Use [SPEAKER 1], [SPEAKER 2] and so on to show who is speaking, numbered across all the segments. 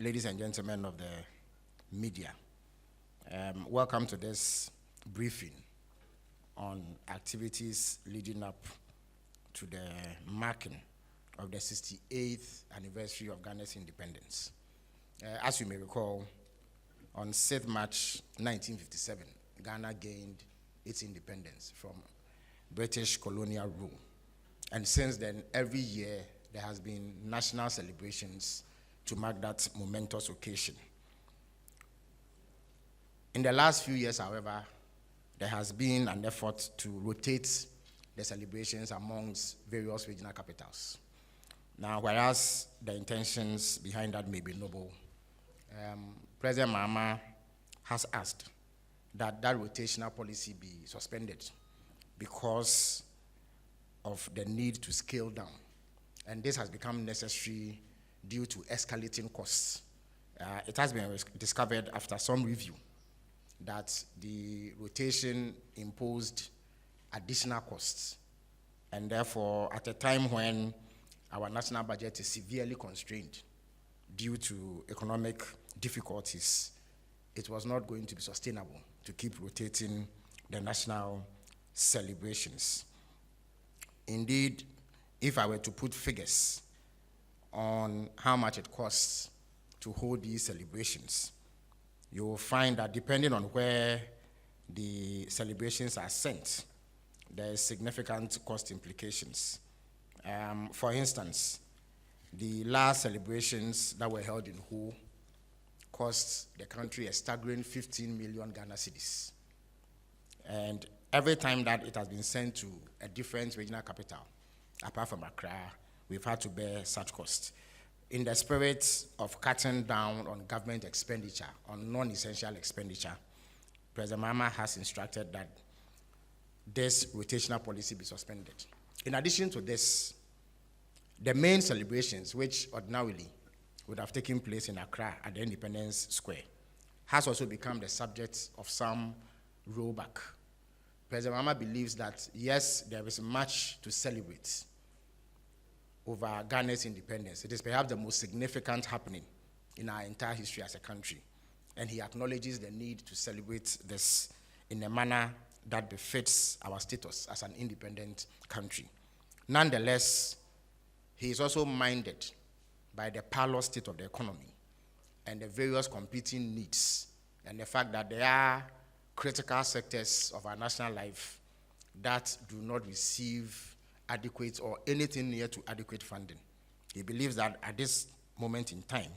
[SPEAKER 1] ladies and gentlemen of the media, welcome to this briefing on activities leading up to the marking of the 68th anniversary of Ghana's independence. As you may recall, on 6th March 1957, Ghana gained its independence from British colonial rule. And since then, every year, there has been national celebrations to mark that momentous occasion. In the last few years, however, there has been an effort to rotate the celebrations amongst various regional capitals. Now, whereas the intentions behind that may be noble, President Mahama has asked that rotational policy be suspended because of the need to scale down. And this has become necessary due to escalating costs. It has been discovered after some review that the rotation imposed additional costs. And therefore, at a time when our national budget is severely constrained due to economic difficulties, it was not going to be sustainable to keep rotating the national celebrations. Indeed, if I were to put figures on how much it costs to hold these celebrations, you will find that depending on where the celebrations are sent, there is significant cost implications. For instance, the last celebrations that were held in Ho cost the country a staggering 15 million Ghana cedis. And every time that it has been sent to a different regional capital, apart from Accra, we've had to bear such costs. In the spirit of cutting down on government expenditure, on non-essential expenditure, President Mahama has instructed that this rotational policy be suspended. In addition to this, the main celebrations, which ordinarily would have taken place in Accra at the Independence Square, has also become the subject of some rollback. President Mahama believes that, yes, there is much to celebrate over Ghana's independence. It is perhaps the most significant happening in our entire history as a country. And he acknowledges the need to celebrate this in a manner that befits our status as an independent country. Nonetheless, he is also minded by the parlous state of the economy and the various competing needs and the fact that there are critical sectors of our national life that do not receive adequate or anything near to adequate funding. He believes that at this moment in time,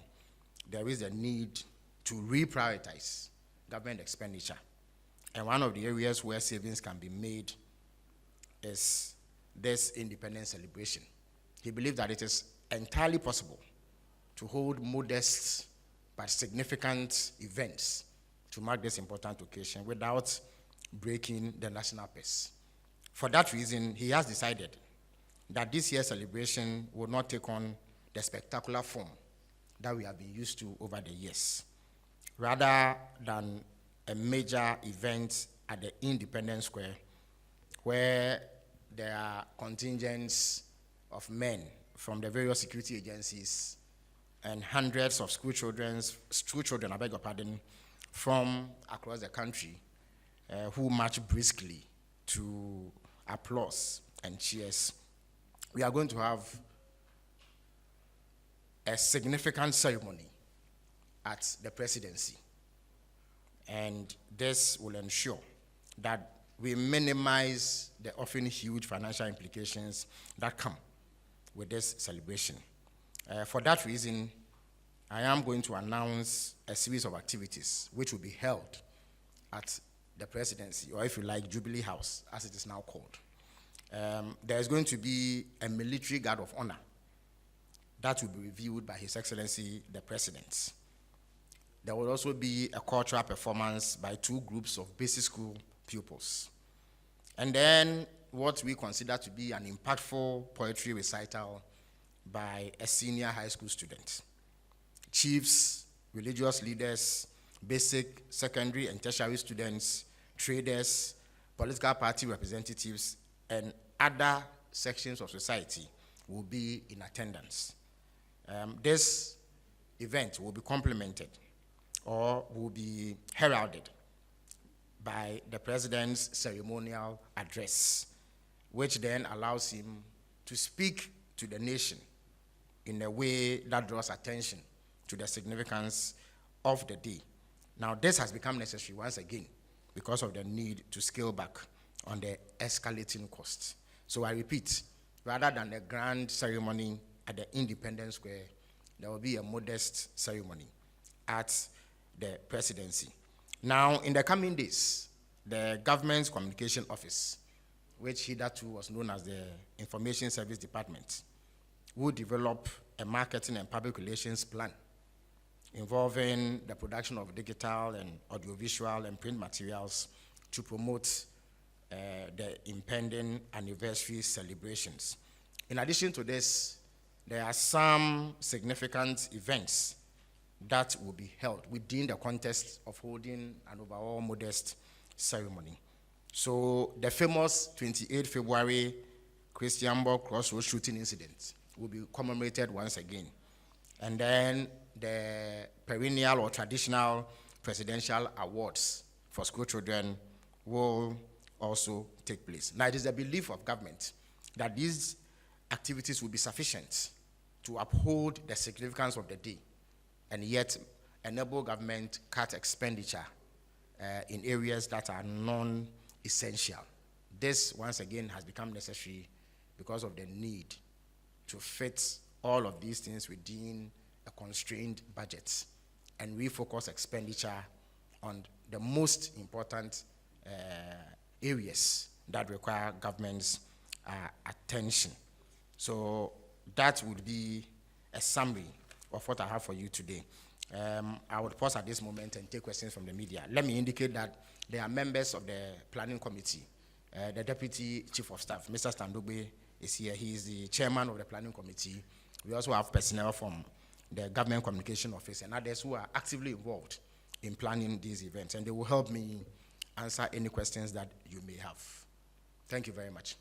[SPEAKER 1] there is a need to reprioritize government expenditure. And one of the areas where savings can be made is this independence celebration. He believes that it is entirely possible to hold modest but significant events to mark this important occasion without breaking the national pace. For that reason, he has decided that this year's celebration will not take on the spectacular form that we have been used to over the years. Rather than a major event at the Independence Square, where there are contingents of men from the various security agencies and hundreds of school children, I beg your pardon, from across the country who march briskly to applause and cheers. We are going to have a significant ceremony at the presidency. And this will ensure that we minimize the often huge financial implications that come with this celebration. For that reason, I am going to announce a series of activities which will be held at the presidency, or if you like, Jubilee House, as it is now called. There is going to be a military guard of honor that will be reviewed by His Excellency the President. There will also be a cultural performance by 2 groups of basic school pupils. And then what we consider to be an impactful poetry recital by a senior high school student. Chiefs, religious leaders, basic, secondary, and tertiary students, traders, political party representatives, and other sections of society will be in attendance. This event will be complemented or will be heralded by the president's ceremonial address, which then allows him to speak to the nation in a way that draws attention to the significance of the day. Now, this has become necessary once again because of the need to scale back on the escalating costs. So I repeat, rather than a grand ceremony at the Independence Square, there will be a modest ceremony at the presidency. Now, in the coming days, the government's communication office, which hitherto was known as the Information Service Department, will develop a marketing and public relations plan involving the production of digital and audiovisual and print materials to promote the impending anniversary celebrations. In addition to this, there are some significant events that will be held within the context of holding an overall modest ceremony. So the famous 28 February Christianborg Crossroads shooting incident will be commemorated once again. And then the perennial or traditional presidential awards for school children will also take place. Now, it is the belief of government that these activities will be sufficient to uphold the significance of the day and yet enable government cut expenditure in areas that are non-essential. This, once again, has become necessary because of the need to fit all of these things within a constrained budget and refocus expenditure on the most important areas that require government's attention. So that would be a summary of what I have for you today. I would pause at this moment and take questions from the media. Let me indicate that there are members of the planning committee. The Deputy Chief of Staff, Mr. Standogbe, is here. He is the chairman of the planning committee. We also have personnel from the Government Communication Office and others who are actively involved in planning these events, and they will help me answer any questions that you may have. Thank you very much.